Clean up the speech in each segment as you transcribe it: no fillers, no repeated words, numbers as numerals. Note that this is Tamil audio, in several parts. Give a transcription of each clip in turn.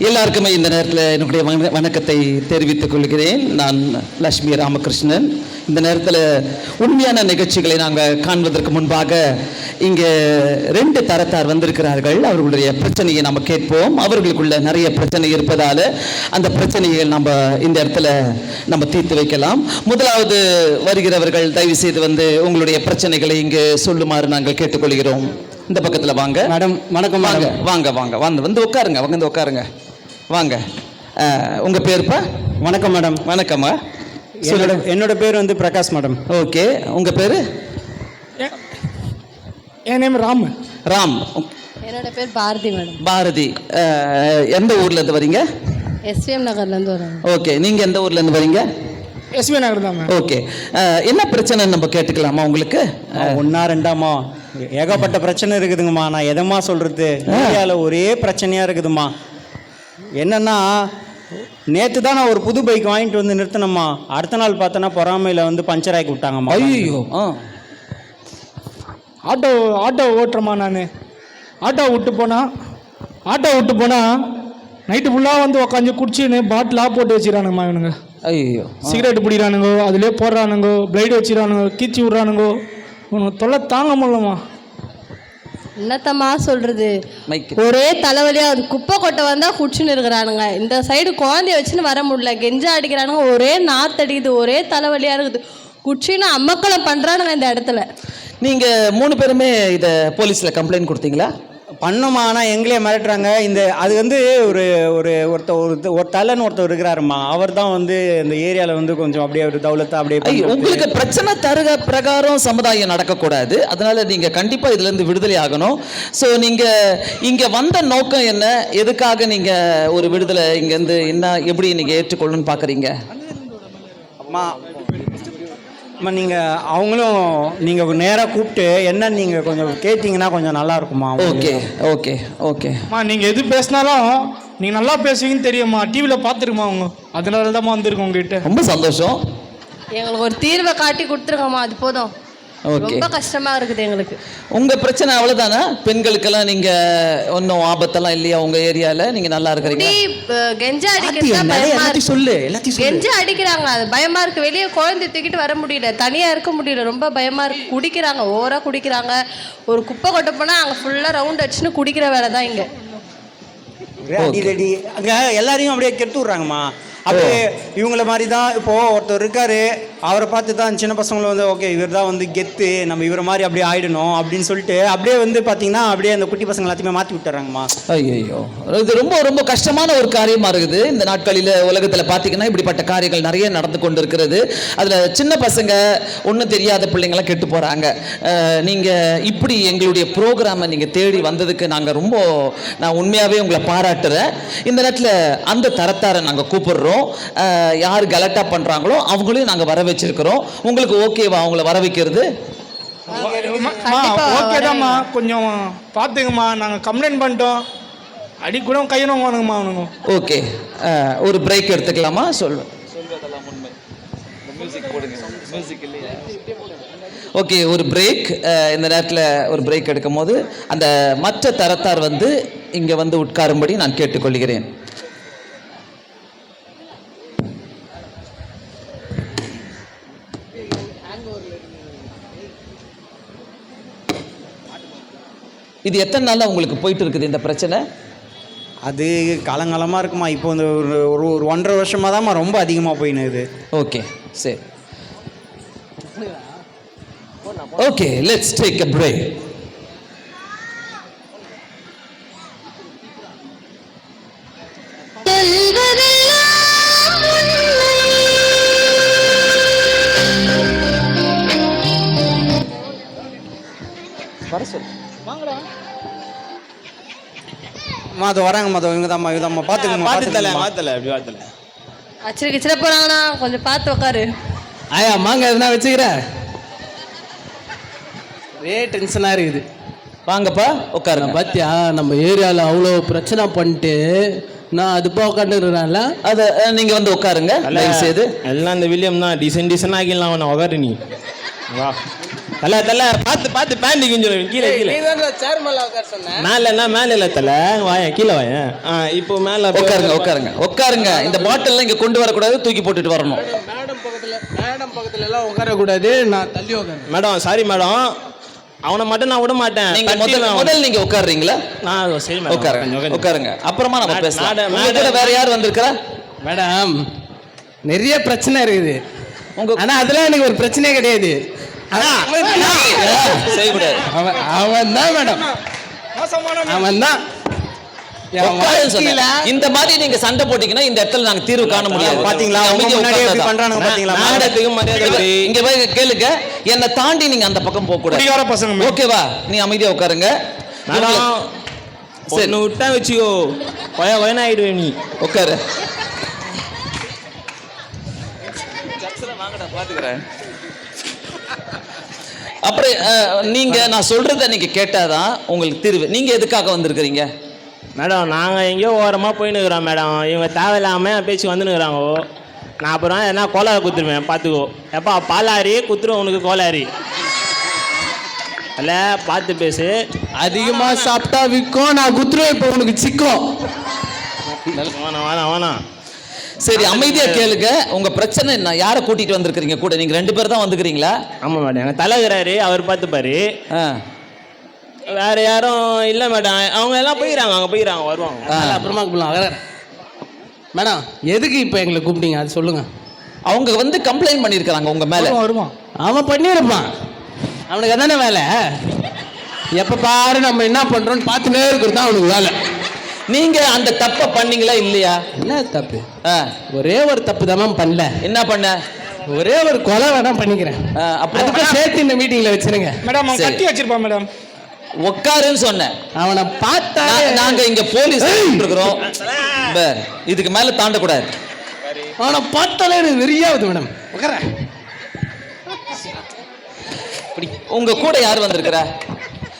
எல்லாருக்குமே இந்த நேரத்தில் என்னுடைய வணக்கத்தை தெரிவித்துக் கொள்கிறேன். நான் லட்சுமி ராமகிருஷ்ணன். இந்த நேரத்தில் உண்மையான நிகழ்ச்சிகளை நாங்கள் காண்பதற்கு முன்பாக இங்கே 2 தரத்தார் வந்திருக்கிறார்கள். அவர்களுடைய பிரச்சனையை நம்ம கேட்போம். அவர்களுக்குள்ள நிறைய பிரச்சனை இருப்பதால் அந்த பிரச்சனையை நம்ம இந்த இடத்துல நம்ம தீர்த்து வைக்கலாம். முதலாவது வருகிறவர்கள் தயவு செய்து வந்து உங்களுடைய பிரச்சனைகளை இங்கே சொல்லுமாறு நாங்கள் கேட்டுக்கொள்கிறோம். இந்த பக்கத்தில் வாங்க மேடம். வணக்கம். வாங்க வாங்க வாங்க வந்து உட்காருங்க. வந்து உட்காருங்க. வாங்க. உங்கள் பேருப்பா? வணக்கம் மேடம். வணக்கம்மா. என்னோட பேர் வந்து பிரகாஷ் மேடம். ஓகே. உங்கள் பேர்? என் நேம் ராம். ராம். என்னோட பேர் பாரதி மேடம். பாரதி. எந்த ஊர்லேருந்து வரீங்க? எஸ்விஎம் நகர்லேருந்து வரோம். ஓகே. நீங்கள் எந்த ஊர்லேருந்து வரீங்க? எஸ்வி நகர் தான். ஓகே. என்ன பிரச்சனை நம்ம கேட்டுக்கலாமா உங்களுக்கு? ஒன்றா ரெண்டாமா ஏகப்பட்ட பிரச்சனை இருக்குதுங்கம்மா. நான் எதம்மா சொல்கிறது? இந்தியாவில் ஒரே பிரச்சனையாக இருக்குதும்மா. என்னென்னா, நேற்று தான் நான் ஒரு புது பைக் வாங்கிட்டு வந்து நிறுத்தினம்மா. அடுத்த நாள் பார்த்தோன்னா பொறாமையில் வந்து பஞ்சர் ஆக்கி விட்டாங்கம்மா. ஐயோ. ஆட்டோ ஓட்டுறம்மா. நான் ஆட்டோ விட்டு போனால் நைட்டு ஃபுல்லாக வந்து உட்காந்து குடிச்சின்னு பாட்டிலாக போட்டு வச்சுக்கிறானுங்கம்மா இவனுங்க. ஐயோ. சிகரெட் பிடிக்கிறானுங்கோ, அதிலே போடுறானுங்கோ, பிளைடு வச்சுக்கிறானுங்கோ, கீச்சி விட்றானுங்கோ. உனக்கு தொல்லை தாங்க முடியலம்மா. என்னத்தம்மா சொல்கிறது? ஒரே தலைவலியாக அது குப்பை கொட்டை வந்தால் குடிச்சுன்னு இருக்கிறானுங்க. இந்த சைடு குழந்தைய வச்சுன்னு வர முடியல, கெஞ்சா அடிக்கிறானுங்க. ஒரே நாத்தடிக்குது, ஒரே தலைவலியாக இருக்குது. குடிச்சின்னு அம்மக்களை பண்ணுறானுங்க இந்த இடத்துல. நீங்கள் 3 பேருமே இதை போலீஸில் கம்ப்ளைண்ட் கொடுத்தீங்களா? பண்ணோம்மா. ஆனால் எங்களே மிரட்டுறாங்க. அது வந்து ஒரு தலைன்னு ஒருத்தர் இருக்கிறாருமா. அவர் தான் வந்து இந்த ஏரியாவில் வந்து கொஞ்சம் அப்படியே ஒரு தௌலத்தை அப்படியே. உங்களுக்கு பிரச்சனை தருக பிரகாரம் சமுதாயம் நடக்கக்கூடாது. அதனால நீங்கள் கண்டிப்பாக இதுலேருந்து விடுதலை ஆகணும். ஸோ நீங்கள் இங்கே வந்த நோக்கம் என்ன? எதுக்காக நீங்கள் ஒரு விடுதலை இங்கேருந்து என்ன எப்படி நீங்கள் ஏற்றுக்கொள்ளணும்னு பார்க்குறீங்க? அம்மா நீங்கள் நேராக கூப்பிட்டு என்ன நீங்கள் கொஞ்சம் கேட்டிங்கன்னா கொஞ்சம் நல்லா இருக்குமா? ஓகேம்மா. நீங்கள் எது பேசினாலும் நீங்கள் நல்லா பேசுவீங்கன்னு தெரியுமா. டிவியில் பார்த்துருமா அவங்க. அதனால தான் வந்திருக்கோம் உங்ககிட்ட. ரொம்ப சந்தோஷம். எங்களுக்கு ஒரு தீர்வை காட்டி கொடுத்துருங்கம்மா. அது போதும். ரொம்ப கஷ்டமாக இருக்குது எங்களுக்கு. உங்கள் பிரச்சனை அவ்வளோதானே? பெண்களுக்கெல்லாம் நீங்கள் ஒன்றும் ஆபத்தெல்லாம் இல்லையா உங்கள் ஏரியாவில்? நீங்கள் நல்லா இருக்கிறீங்க? கெஞ்சா அடிக்கிறாங்க, அது பயமாக இருக்குது. வெளியே குழந்தை தூக்கிட்டு வர முடியல, தனியாக இருக்க முடியல, ரொம்ப பயமாக இருக்குது. குடிக்கிறாங்க, ஓவராக குடிக்கிறாங்க. ஒரு குப்பை கொட்ட போனால் அங்கே ஃபுல்லாக ரவுண்ட் அடிச்சுன்னு குடிக்கிற வேலை தான் இங்கே. அங்கே எல்லாரையும் அப்படியே கெடுத்து விட்றாங்கம்மா. அப்படியே இவங்கள மாதிரி தான். இப்போது ஒருத்தர் இருக்கார், அவரை பார்த்து தான் சின்ன பசங்களும் வந்து ஓகே இவர் தான் வந்து கெத்து, நம்ம இவரை மாதிரி அப்படியே ஆகிடணும் அப்படின்னு சொல்லிட்டு அப்படியே வந்து பார்த்தீங்கன்னா அப்படியே அந்த குட்டி பசங்க எல்லாத்தையுமே மாற்றி விட்டுறாங்கம்மா. ஐயோ, இது ரொம்ப ரொம்ப கஷ்டமான ஒரு காரியமாக இருக்குது. இந்த நாட்களில் உலகத்தில் பார்த்தீங்கன்னா இப்படிப்பட்ட காரியங்கள் நிறைய நடந்து கொண்டு இருக்கிறது. அதில் சின்ன பசங்க, ஒன்றும் தெரியாத பிள்ளைங்களாம் கெட்டு போகிறாங்க. நீங்கள் இப்படி எங்களுடைய ப்ரோக்ராமை நீங்கள் தேடி வந்ததுக்கு நான் உண்மையாகவே உங்களை பாராட்டுறேன். இந்த நேரத்தில் அந்த தரத்தாரை நாங்கள் கூப்பிடுறோம். யார் கலட்டா பண்றாங்களோ அவங்களையும் நாங்க வர வச்சிருக்கிறோம். உங்களுக்கு ஓகேவா அவங்கள வர வைக்கிறது? ஓகேதாம்மா. கொஞ்சம் பார்த்துங்கம்மா. நாங்கள் கம்ப்ளைண்ட் பண்ணிட்டோம். அடிக்கூட கையணும் வானுங்கம்மா அவனுங்க. ஓகே. ஒரு பிரேக் எடுத்துக்கலாமா? ஓகே, ஒரு பிரேக். இந்த நேரத்தில் ஒரு பிரேக் எடுக்கும் போது அந்த மற்ற தரத்தார் வந்து இங்கே வந்து உட்காரும்படி நான் கேட்டுக்கொள்கிறேன். இது எத்தனை நாளாக உங்களுக்கு போயிட்டு இருக்குது இந்த பிரச்சனை? அது காலங்காலமாக இருக்குமா. இப்போ வந்து ஒரு 1.5 வருஷமாக தான்மா ரொம்ப அதிகமாக போயினுது. ஓகே, சரி. Okay, let's take a break. அது வராங்கம்மா. இவங்க தான்மா பார்த்துக்கல. அச்சில போகிறாங்கண்ணா, கொஞ்சம் பார்த்து உட்காரு. ஆயா மாங்க எதுனா வச்சுக்கிற ஒரே டென்ஷனாக இருக்குது. வாங்கப்பா உட்காருங்க. பார்த்தியா நம்ம ஏரியாவில் அவ்வளோ பிரச்சனை பண்ணிட்டு நான் அதுப்பா உட்காந்துருக்குறான்ல. அதை நீங்கள் வந்து உட்காருங்க. எல்லாம் இந்த வில்லியம் தான் டிசைன் ஆகிடலாம். அவனை உட்காரு நீ வா. தலை தலை பார்த்து பார்த்து பேண்ட் கிஞ்சிடும் கீழே கீழே சேர் மேல உட்கார சொன்னேன். மேலே இல்லை தலை வாயன் கீழே வாயன். இப்போ மேலே உட்காருங்க. இந்த பாட்டில் இங்க கொண்டு வரக்கூடாது, தூக்கி போட்டுட்டு வரணும். மேடம் பக்கத்துல எல்லாம் உட்காரக்கூடாது, நான் தள்ளி உட்காரேன். மேடம் சாரி மேடம், அவனை மட்டும் நான் விட மாட்டேன். நீங்க முதல்ல நீங்க உட்காருறீங்களா? நான் சரி மேடம் உட்காருங்க. அப்புறமா நம்ம பேசலாம். மேடம் வேற யார் வந்திருக்கிறா? மேடம் நிறைய பிரச்சனை இருக்குது ஆனா அதெல்லாம் எனக்கு ஒரு பிரச்சனையே கிடையாது. செய்யக்கூடாது. அவன் தான் மேடம், அவன் தான். இந்த மாதிரி நீங்க சண்டை போட்டீங்கன்னா இந்த இடத்துல நாங்க தீர்வு காண முடியாது. பாத்தீங்களா பண்றாங்க பாத்தீங்களா? இங்க போய் கேளுங்க, என்னை தாண்டி நீங்க அந்த பக்கம் போக கூடாது. பசங்க ஓகேவா? நீ அமைதியா உட்காருங்க. சரி விட்டா வச்சுக்கோ, வயனா ஆயிடுவே நீ. உட்காரு. அப்புறம் நீங்க நான் சொல்றத நீங்க கேட்டாதான் உங்களுக்கு தீர்வு. நீங்க எதுக்காக வந்திருக்கிறீங்க? மேடம் நாங்கள் எங்கேயோ ஓரமாக போயின்னுக்குறோம் மேடம். இவங்க தேவையில்லாமல் பேச்சு வந்துன்னுக்குறாங்கோ. நான் அப்புறம் என்ன கோளாறு குத்துருவேன் பார்த்துக்கோ. எப்பா பாலாரி குத்துருவோம் உனக்கு கோளாரி. அல்ல பார்த்து பேசு. அதிகமா சாப்பிட்டா விற்கும், நான் குத்துருவேன் இப்போ உனக்கு சிக்கும். வேணாம். சரி அமைதியா கேளுங்க. உங்க பிரச்சனை என்ன? யாரை கூட்டிட்டு வந்திருக்கிறீங்க கூட? நீங்க 2 பேர் தான் வந்துக்கிறீங்களா? ஆமாம் மேடம், எங்கள் தலைகிறாரு, அவர் பார்த்துப்பாரு. வேற யாரும் இல்லை மேடம். அவங்க எல்லாம் போயிடறாங்க, அங்கே போயிடறாங்க, வருவாங்க. அப்புறமா கூப்பிடலாம். மேடம் எதுக்கு இப்போ எங்களை கூப்பிட்டீங்க அது சொல்லுங்க. அவங்க வந்து கம்ப்ளைண்ட் பண்ணியிருக்கிறாங்க உங்க மேல. வருவான், அவன் பண்ணியிருப்பான், அவனுக்கு அதானே வேலை. எப்போ பாரு நம்ம என்ன பண்றோம்னு பார்த்துனே இருக்கிறது தான் அவனுக்கு வேலை. நீங்க அந்த தப்பை பண்ணீங்களா இல்லையா? என்ன தப்பு? ஒரே ஒரு தப்பு தான் பண்ணல. என்ன பண்ண? ஒரே ஒரு கொலை வேணா பண்ணிக்கிறேன். அப்புறம் சேர்த்து இந்த மீட்டிங்ல வச்சிருங்க. மேடம் அவன் கட்டி வச்சிருப்பான் மேடம். உட்காருன்னு சொன்னேன். அவனை பார்த்தா நாங்க இங்க போலீஸ் இருக்கிறோம், இதுக்கு மேல தாண்டக்கூடாது. அவனை பார்த்தாலே எனக்கு வெறியாவது மேடம். உட்கார. உங்க கூட யார் வந்திருக்கிறா?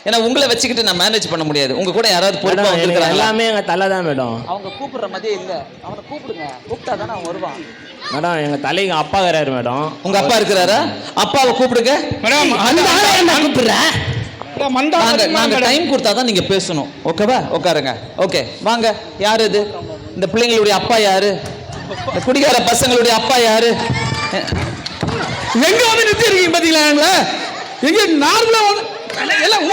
ஏன்னா உங்களை வச்சுக்கிட்டு நான் மேனேஜ் பண்ண முடியாது. உங்க கூட யாராவது பொறுப்பா வந்திருக்காங்க? எல்லாமே எங்க தலை தான் மேடம். அவங்க கூப்பிடுற மாதிரியே இல்ல. அவனை கூப்பிடுங்க, கூப்பிட்டா தானே அவன் வருவான். மேடம் எங்க தலைக்கு அப்பா வராரு மேடம். உங்க அப்பா இருக்கிறாரா? அப்பாவை கூப்பிடுங்க. மேடம் அந்த ஆளை என்ன கூப்பிடுற? நாங்க டைம் கொடுத்தா தான் நீங்க பேசணும். ஓகேவா? உட்காருங்க. ஓகே வாங்க. யாரு இது? இந்த பிள்ளைங்களுடைய அப்பா யாரு? இந்த குடிகார பசங்களுடைய அப்பா யாரு? எங்க வந்து நிறுத்தி இருக்கீங்க பாத்தீங்களா? எங்க நார்மலா எல்லாம்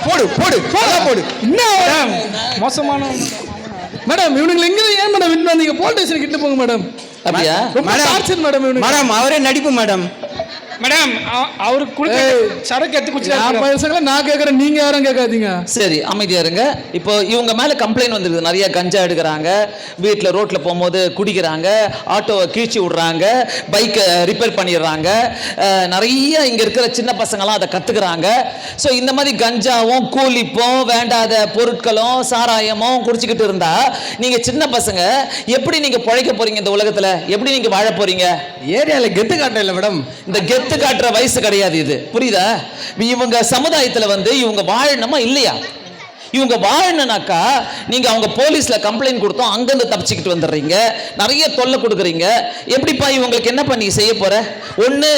போடு போடு போடு. என்ன மோசமான மேடம் இவனுங்களை எங்க ஏன் மேடம் விட்டு வந்தீங்க? போலீஸ் ஸ்டேஷனுக்கு கிட்ட போங்க மேடம். அப்படியா மேடம்? மேடம் அவரே நடிப்பு மேடம். மேடம் அவருக்கு கொடுக்க சரக்கு எடுத்து குடிச்சு நான் கேட்கறேன், நீங்க யாரும் கேட்காதீங்க. சரி அமைதியா இருங்க. இப்போ இவங்க மேல கம்ப்ளைண்ட் வந்துருக்கு. நிறைய கஞ்சா எடுக்கிறாங்க, வீட்டில் ரோட்ல போகும்போது குடிக்கிறாங்க, ஆட்டோவை கீழ்ச்சி விடுறாங்க, பைக்கை ரிப்பேர் பண்ணிடுறாங்க, நிறைய இங்க இருக்கிற சின்ன பசங்களாம் அதை கத்துக்கிறாங்க. ஸோ இந்த மாதிரி கஞ்சாவும் கூலிப்பும் வேண்டாத பொருட்களும் சாராயமும் குடிச்சுக்கிட்டு இருந்தா நீங்க சின்ன பசங்க எப்படி நீங்க பிழைக்க போறீங்க? இந்த உலகத்துல எப்படி நீங்க வாழ போறீங்க? ஏரியால கெத்து காட்ட இல்லை மேடம். இந்த கெத்து காட்டுற வயசு கிடையாது இது, புரியுதா? இவங்க சமுதாயத்துல வந்து இவங்க வாழணுமா இல்லையா? இவங்க வாழணும்னாக்கா நீங்க அவங்க போலீஸ்ல கம்ப்ளைண்ட் கொடுத்தோம், அங்கிருந்து தப்பிச்சுக்கிட்டு வந்துடுறீங்க, நிறைய தொல்லை கொடுக்குறீங்க. எப்படிப்பா இவங்களுக்கு என்ன பண்ணி செய்ய போற? ஒண்ணு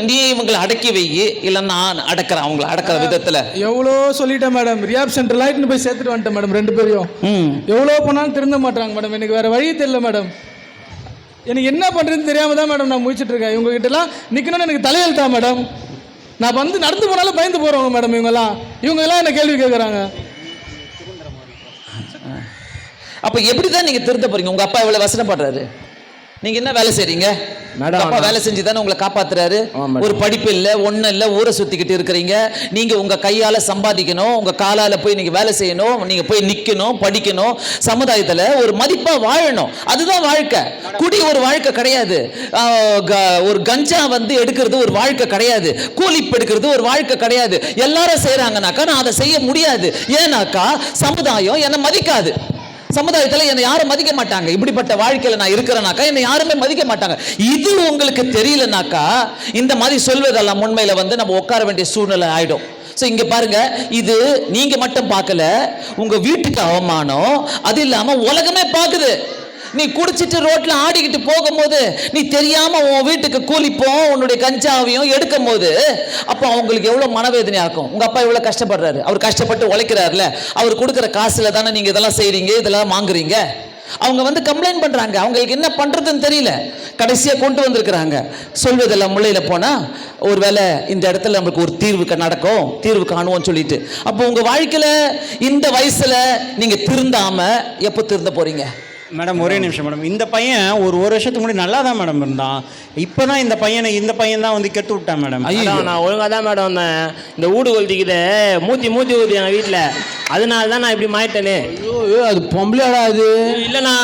நீ இவங்களை அடக்கி வை, இல்ல நான் அடக்கிறேன். அவங்களை அடக்கிற விதத்துல எவ்வளோ சொல்லிட்டேன் மேடம். ரியாப் சென்டர் லைட்னு போய் சேர்த்துட்டு வந்துட்டேன் மேடம். 2 பேரையும் எவ்வளோ பண்ணாலும் திருந்த மாட்டாங்க மேடம். எனக்கு வேற வழி தெரியல மேடம். எனக்கு என்ன பண்ணுறதுன்னு தெரியாமல் தான் மேடம் நான் முடிச்சுட்டு இருக்கேன். இவங்க கிட்டலாம் நிற்கணும்னு எனக்கு தலையெழுத்தா மேடம். நான் வந்து நடந்து போனாலும் பயந்து போகிறவங்க மேடம். இவங்கெல்லாம் என்ன கேள்வி கேட்குறாங்க. அப்போ எப்படி தான் நீங்கள் திருத்த போறீங்க? உங்கள் அப்பா எவ்வளோ வசனப்படுறாரு, நீங்கள் என்ன வேலை செய்கிறீங்க? அப்பா வேலை செஞ்சு தானே உங்களை காப்பாத்துறாரு. ஒரு படிப்பு இல்லை, ஒன்றும் இல்லை, ஊரை சுற்றிக்கிட்டு இருக்கிறீங்க. நீங்கள் உங்கள் கையால் சம்பாதிக்கணும், உங்கள் காலால் போய் நீங்கள் வேலை செய்யணும், நீங்கள் போய் நிற்கணும், படிக்கணும், சமுதாயத்தில் ஒரு மதிப்பாக வாழணும். அதுதான் வாழ்க்கை. குடி ஒரு வாழ்க்கை கிடையாது. ஒரு கஞ்சா வந்து எடுக்கிறது ஒரு வாழ்க்கை கிடையாது. கூலிப்பு எடுக்கிறது ஒரு வாழ்க்கை கிடையாது. எல்லாரும் செய்கிறாங்கனாக்கா நான் அதை செய்ய முடியாது. ஏன்னாக்கா சமுதாயம் என்னை மதிக்காது. சமுதாயத்தில் என்னை யாரும் மதிக்க மாட்டாங்க. இப்படிப்பட்ட வாழ்க்கையில் நான் இருக்கிறேனாக்கா என்னை யாருமே மதிக்க மாட்டாங்க. இது உங்களுக்கு தெரியலனாக்கா இந்த மாதிரி சொல்வதெல்லாம் உண்மையில வந்து நம்ம உட்கார வேண்டிய சூழ்நிலை ஆயிடும். ஸோ இங்க பாருங்க, இது நீங்க மட்டும் பார்க்கல, உங்க வீட்டுக்கு அவமானம், அது இல்லாம உலகமே பார்க்குது. நீ குடிச்சிட்டு ரோட்ல ஆடிக்கிட்டு போகும்போது நீ தெரியாம உன் வீட்டுக்கு கூலிப்போம் உன்னுடைய கஞ்சாவையும் எடுக்கும் போது அப்போ அவங்களுக்கு எவ்வளவு மனவேதனையா இருக்கும். உங்க அப்பா இவ்வளவு கஷ்டப்படுறாரு, அவர் கஷ்டப்பட்டு உழைக்கிறாருல, அவர் கொடுக்குற காசுல தானே நீங்க இதெல்லாம் செய்றீங்க, இதெல்லாம் வாங்குறீங்க. அவங்க வந்து கம்ப்ளைண்ட் பண்றாங்க, அவங்களுக்கு என்ன பண்றதுன்னு தெரியல. கடைசியா கொண்டு வந்திருக்கிறாங்க. சொல்வதெல்லாம் முள்ளையில போனா ஒருவேளை இந்த இடத்துல நமக்கு ஒரு தீர்வு காணுவோம் சொல்லிட்டு. அப்போ உங்க வாழ்க்கையில இந்த வயசுல நீங்க திருந்தாம எப்போ திருந்த போறீங்க? மேடம் ஒரே நிமிஷம் மேடம். இந்த பையன் ஒரு வருஷத்துக்கு முன்னாடி நல்லா தான் மேடம் இருந்தான். இப்போ தான் இந்த பையன் தான் வந்து கெட்டு விட்டான் மேடம். ஐயோ, நான் ஒழுங்காக தான் மேடம் வந்தேன். இந்த ஊடு கொளுத்திக்குது மூத்தி ஊற்றி எங்கள் வீட்டில், அதனால தான் நான் இப்படி மாறிட்டேனே. ஐயோ, அது பொம்பளையாடா அது? இல்லைண்ணா,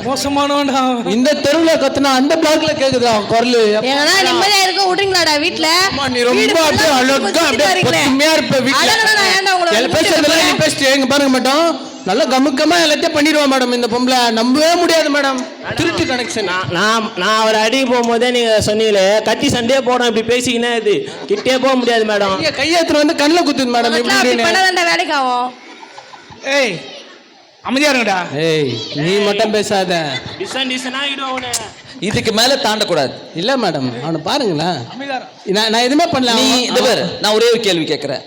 மோசமானவன்டா. இந்த தெருவில் கத்துனா அந்த பிளாக்ல கேக்குதா குரல்? எங்கன்னா நிம்மதியா இருக்க விடுறீங்களாடா வீட்டுல? நீ ரொம்ப அப்படியே அழகா அப்படியே பொறுமையா இருப்ப வீட்டுல. பேசுறதுல நீ பேசிட்டு எங்க பாருங்க மேடம், நல்லா கமுக்கமா எல்லாத்தையும் பண்ணிடுவான் மேடம். இந்த பொம்பளை நம்பவே முடியாது மேடம், திருட்டு கனெக்ஷன். நான் அவரை அடிக்க போகும்போதே நீங்கள் சொன்னீங்களே கத்தி சண்டையே போகிறோம், இப்படி பேசிக்கினே இது கிட்டே போக முடியாது மேடம். கையெழுத்து வந்து கண்ணில் குத்துது மேடம். வேலைக்கு ஆகும். ஏய் அமைதியா இருங்கடா. ஏய் நீ மட்டும் பேசாத, இதுக்கு மேல தாண்டக்கூடாது. இல்ல மேடம் அவனை பாருங்களேன், நான் எதுவுமே பண்ணல. நீ இந்த பேர், நான் ஒரே ஒரு கேள்வி கேட்கிறேன்.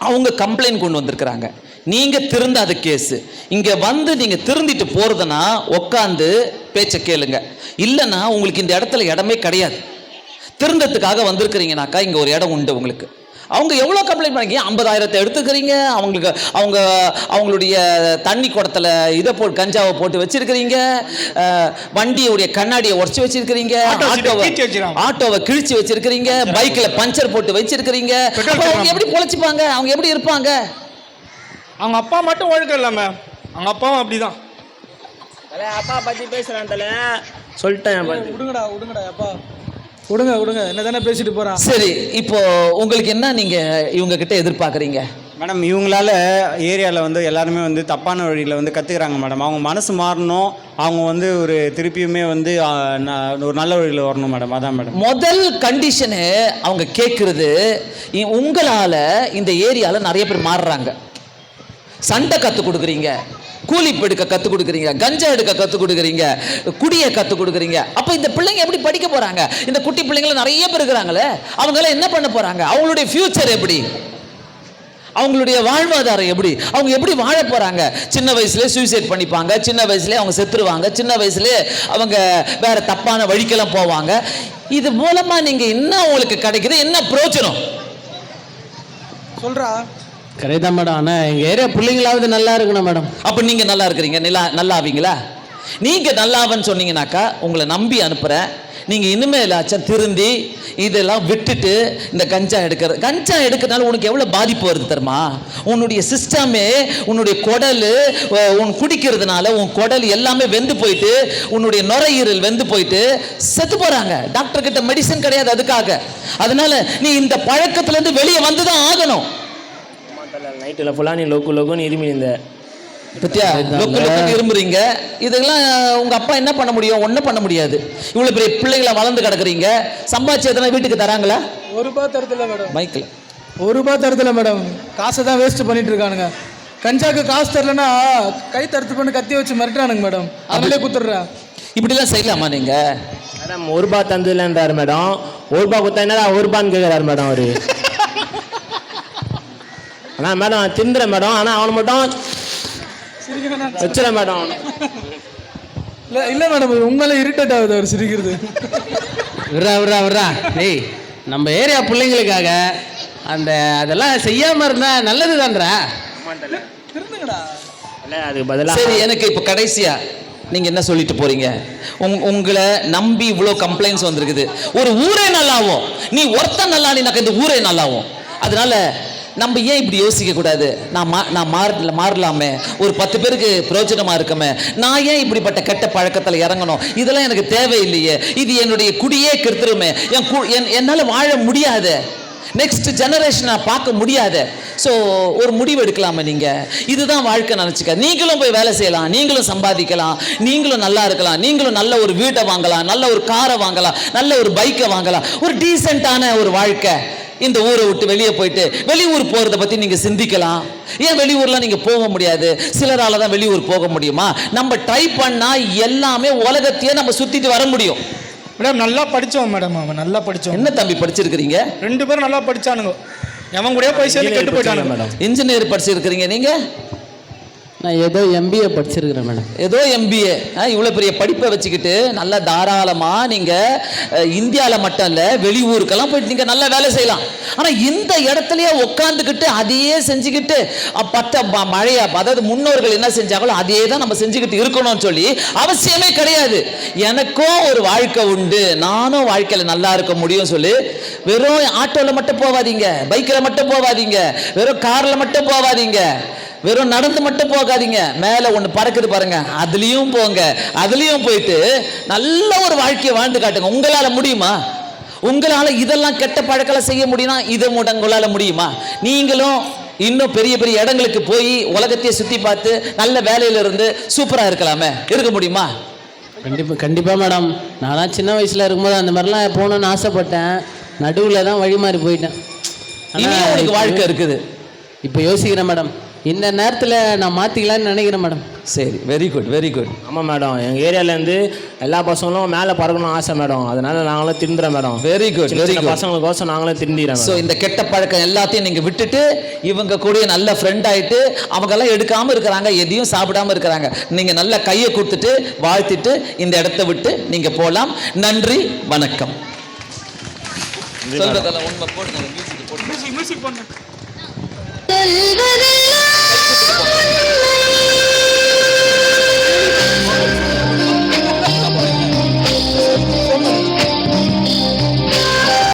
அவங்க கம்ப்ளைண்ட் கொண்டு வந்திருக்கிறாங்க, நீங்க திருந்தாத கேஸ். இங்க வந்து நீங்க திருந்திட்டு போறதுன்னா உட்காந்து பேச்ச கேளுங்க, இல்லைன்னா உங்களுக்கு இந்த இடத்துல இடமே கிடையாது. திருந்தத்துக்காக வந்திருக்கிறீங்கனாக்கா இங்க ஒரு இடம் உண்டு உங்களுக்கு. அவங்க எவ்வளோ கம்ப்ளைண்ட் பண்ணீங்க, 50,000 எடுத்துக்கிறீங்க, அவங்களுடைய தண்ணி குடத்தில் இதை கஞ்சாவை போட்டு வச்சிருக்கிறீங்க, வண்டியுடைய கண்ணாடியை உடச்சி வச்சிருக்கிறீங்க, ஆட்டோவை கிழிச்சு வச்சிருக்கிறீங்க, பைக்கில் பஞ்சர் போட்டு வச்சிருக்கிறீங்க. அவங்க எப்படி பொழைச்சிப்பாங்க, அவங்க எப்படி இருப்பாங்க? அவங்க அப்பா மட்டும் ஒழுக்கம் இல்லாம அவங்க அப்பாவும் அப்படிதான். அப்பா பற்றி பேசுகிறேன் தலை, சொல்லிட்டேன். விடுங்கடா அப்பா, விடுங்க என்ன தானே பேசிட்டு போறான். சரி, இப்போ உங்களுக்கு என்ன நீங்க இவங்க கிட்ட எதிர்பார்க்குறீங்க? மேடம் இவங்களால ஏரியாவில் வந்து எல்லாருமே வந்து தப்பான வழியில் வந்து கற்றுக்குறாங்க மேடம். அவங்க மனசு மாறணும், அவங்க வந்து ஒரு திருப்பியுமே வந்து ஒரு நல்ல வழியில் வரணும் மேடம். அதான் மேடம் முதல் கண்டிஷனு. அவங்க கேட்குறது, உங்களால் இந்த ஏரியாவில் நிறைய பேர் மாறுறாங்க. சண்டை கற்றுக் கொடுக்குறீங்க, கூலி எடுக்க கற்றுக் கொடுக்குறீங்க, கஞ்சா எடுக்க கற்றுக் கொடுக்குறீங்க, குடியை கற்றுக் கொடுக்குறீங்க. அப்போ இந்த பிள்ளைங்க எப்படி படிக்க போகிறாங்க? இந்த குட்டி பிள்ளைங்களும் நிறைய பேர் இருக்கிறாங்களே, அவங்களாம் என்ன பண்ண போகிறாங்க? அவங்களுடைய ஃபியூச்சர் எப்படி, அவங்களுடைய வாழ்வாதாரம் எப்படி, அவங்க எப்படி வாழ போகிறாங்க? சின்ன வயசுலேயே சூசைட் பண்ணிப்பாங்க, சின்ன வயசுலேயே அவங்க செத்துருவாங்க, சின்ன வயசுலேயே அவங்க வேற தப்பான வழிக்கெல்லாம் போவாங்க. இது மூலமாக நீங்கள் என்ன உங்களுக்கு கிடைக்குது, என்ன பிரயோஜனம் சொல்றா? கரெக்ட் தான் மேடம். ஆனால் எங்கள் ஏரியா பிள்ளைங்களாவது நல்லா இருக்கணும் மேடம். அப்போ நீங்கள் நல்லா இருக்கிறீங்க, நல்லா ஆவீங்களா? நீங்கள் நல்லாவன்னு சொன்னீங்கன்னாக்கா உங்களை நம்பி அனுப்புகிறேன். நீங்கள் இனிமேலாச்சும் திருந்தி இதெல்லாம் விட்டுட்டு இந்த கஞ்சா எடுக்கிறதுனால உனக்கு எவ்வளோ பாதிப்பு வருது தெரியுமா? உன்னுடைய சிஸ்டமே, உன்னுடைய குடல், உன் குடிக்கிறதுனால உன் குடல் எல்லாமே வெந்து போயிட்டு, உன்னுடைய நுரையீரல் வெந்து போயிட்டு செத்து போகிறாங்க. டாக்டர் கிட்ட மெடிசன் கிடையாது அதுக்காக. அதனால நீ இந்த பழக்கத்துலேருந்து வெளியே வந்து தான் ஆகணும். நைட்டில் ஃபுல்லாக நீ லொக்குன்னு இருமி இந்த பத்தியா லொக்கு இரும்புறீங்க. இதெல்லாம் உங்க அப்பா என்ன பண்ண முடியும்? ஒன்றும் பண்ண முடியாது. இவ்வளோ பெரிய பிள்ளைகளை வளர்ந்து கிடக்குறீங்க, சம்பாதிச்சு எதனா வீட்டுக்கு தராங்களா? ₹1 தரதில்ல மேடம். பைக்கில் ₹1 தரதில்ல மேடம். காசை தான் வேஸ்ட் பண்ணிட்டு இருக்கானுங்க. கஞ்சாக்கு காசு தரலன்னா கை தடுத்து பண்ணி கத்தி வச்சு மிரட்டுறானுங்க மேடம். அவங்களே குத்துடுறேன். இப்படிலாம் செய்யலாமா நீங்க? Madam ₹1 தந்ததுலன்றாரு madam. ₹1 கொடுத்தா என்னடா ₹1 கேட்குறாரு மேடம் அவரு. ஆனால் மேடம் திந்துறேன் மேடம், ஆனால் அவனை மட்டும் வச்சுறேன் மேடம். இல்லை மேடம், உண்மையில இரிட்டேட் ஆகுது அவர் சிரிக்கிறது. விட்றா டேய், நம்ம ஏரியா பிள்ளைங்களுக்காக அதெல்லாம் செய்யாமல் இருந்தால் நல்லது தான்றா. அதுக்கு பதிலாக சரி, எனக்கு இப்போ கடைசியா நீங்க என்ன சொல்லிட்டு போறீங்க? உங்களை நம்பி இவ்வளோ கம்ப்ளைண்ட்ஸ் வந்திருக்குது. ஒரு ஊரே நல்லாவும், நீ ஒருத்தன் நல்லா இந்த ஊரே நல்லாவும். அதனால நம்ம ஏன் இப்படி யோசிக்க கூடாது? நான் மாறலாமே, ஒரு 10 பேருக்கு பிரயோஜனமா இருக்குமே, நான் ஏன் இப்படிப்பட்ட கெட்ட பழக்கத்தில் இறங்கணும்? இதெல்லாம் எனக்கு தேவையில்லையே, இது என்னுடைய குடியே கெடுத்துருமே, என்னால் வாழ முடியாது, நெக்ஸ்ட் ஜெனரேஷனை பார்க்க முடியாது. ஸோ ஒரு முடிவு எடுக்கலாமே நீங்கள். இதுதான் வாழ்க்கை நினச்சிக்க. நீங்களும் போய் வேலை செய்யலாம், நீங்களும் சம்பாதிக்கலாம், நீங்களும் நல்லா இருக்கலாம், நீங்களும் நல்ல ஒரு வீட்டை வாங்கலாம், நல்ல ஒரு காரை வாங்கலாம், நல்ல ஒரு பைக்கை வாங்கலாம், ஒரு டீசெண்டான ஒரு வாழ்க்கை. இந்த ஊரை விட்டு வெளியே போயிட்டு வெளியூர் போகிறத பற்றி நீங்கள் சிந்திக்கலாம். ஏன் வெளியூர்லாம் நீங்கள் போக முடியாது? சிலரால தான் வெளியூர் போக முடியுமா? நம்ம ட்ரை பண்ணால் எல்லாமே உலகத்தையே நம்ம சுற்றிட்டு வர முடியும். மேடம் நல்லா படித்தோம் மேடம், அவன் நல்லா படித்தோம். என்ன தம்பி படிச்சிருக்கிறீங்க? 2 பேரும் நல்லா படித்தானுங்க. எவன் கூட போய் சேர்ந்து கெட்டு போயிட்டானுங்க மேடம். இன்ஜினியர் படிச்சிருக்கிறீங்க நீங்கள்? நான் ஏதோ எம்பிஏ படிச்சிருக்கிறேன் மேடம். ஏதோ எம்பிஏ. இவ்வளோ பெரிய படிப்பை வச்சுக்கிட்டு நல்லா தாராளமாக நீங்கள் இந்தியாவில் மட்டும் இல்லை வெளியூருக்கெல்லாம் போயிட்டு நீங்கள் நல்லா வேலை செய்யலாம். ஆனால் இந்த இடத்துலையே உட்காந்துக்கிட்டு அதையே செஞ்சுக்கிட்டு மழையா, அதாவது முன்னோர்கள் என்ன செஞ்சாங்களோ அதே தான் நம்ம செஞ்சுக்கிட்டு இருக்கணும்னு சொல்லி அவசியமே கிடையாது. எனக்கும் ஒரு வாழ்க்கை உண்டு, நானும் வாழ்க்கையில் நல்லா இருக்க முடியும் சொல்லி வெறும் ஆட்டோவில் மட்டும் போகாதீங்க, பைக்கில் மட்டும் போகாதீங்க, வெறும் காரில் மட்டும் போகாதீங்க, வெறும் நடந்து மட்டும் போகாதீங்க. மேலே ஒன்று பறக்குது பாருங்க, அதுலேயும் போங்க. அதுலேயும் போயிட்டு நல்ல ஒரு வாழ்க்கையை வாழ்ந்து காட்டுங்க. உங்களால் முடியுமா? உங்களால் இதெல்லாம் கெட்ட பழக்கெல்லாம் செய்ய முடியும்னா இதை உங்களால் முடியுமா? நீங்களும் இன்னும் பெரிய பெரிய இடங்களுக்கு போய் உலகத்தையே சுற்றி பார்த்து நல்ல வேலையில இருந்து சூப்பராக இருக்கலாமே, இருக்க முடியுமா? கண்டிப்பாக மேடம். நான்லாம் சின்ன வயசில் இருக்கும்போது அந்த மாதிரிலாம் போகணுன்னு ஆசைப்பட்டேன். நடுவில் தான் வழி மாறி போயிட்டேன். இனியும் உங்களுக்கு வாழ்க்கை இருக்குது. இப்போ யோசிக்கிறேன் மேடம், இந்த நேரத்தில் நான் மாற்றிக்கலான்னு நினைக்கிறேன் மேடம். சரி, வெரி குட், வெரி குட். ஆமாம் மேடம், எங்கள் ஏரியாவிலேருந்து எல்லா பசங்களும் மேலே பறக்கணும் ஆசை மேடம். அதனால நாங்களும் திருந்துறோம் madam. Very good, very good. பசங்களுக்கோசம் நாங்களும் திருந்திறோம். ஸோ இந்த கெட்ட பழக்கம் எல்லாத்தையும் நீங்கள் விட்டுட்டு இவங்க கூட நல்ல ஃப்ரெண்ட் ஆகிட்டு அவங்கெல்லாம் எடுக்காமல் இருக்கிறாங்க, எதையும் சாப்பிடாமல் இருக்கிறாங்க. நீங்கள் நல்ல கையை கொடுத்துட்டு வாழ்த்திட்டு இந்த இடத்த விட்டு நீங்கள் போகலாம். நன்றி, வணக்கம். சொல்றதெல்லாம் உண்மை. போடுங்க, மியூசிக் போடுங்க. மியூசிக் போடுங்க. சொல்வது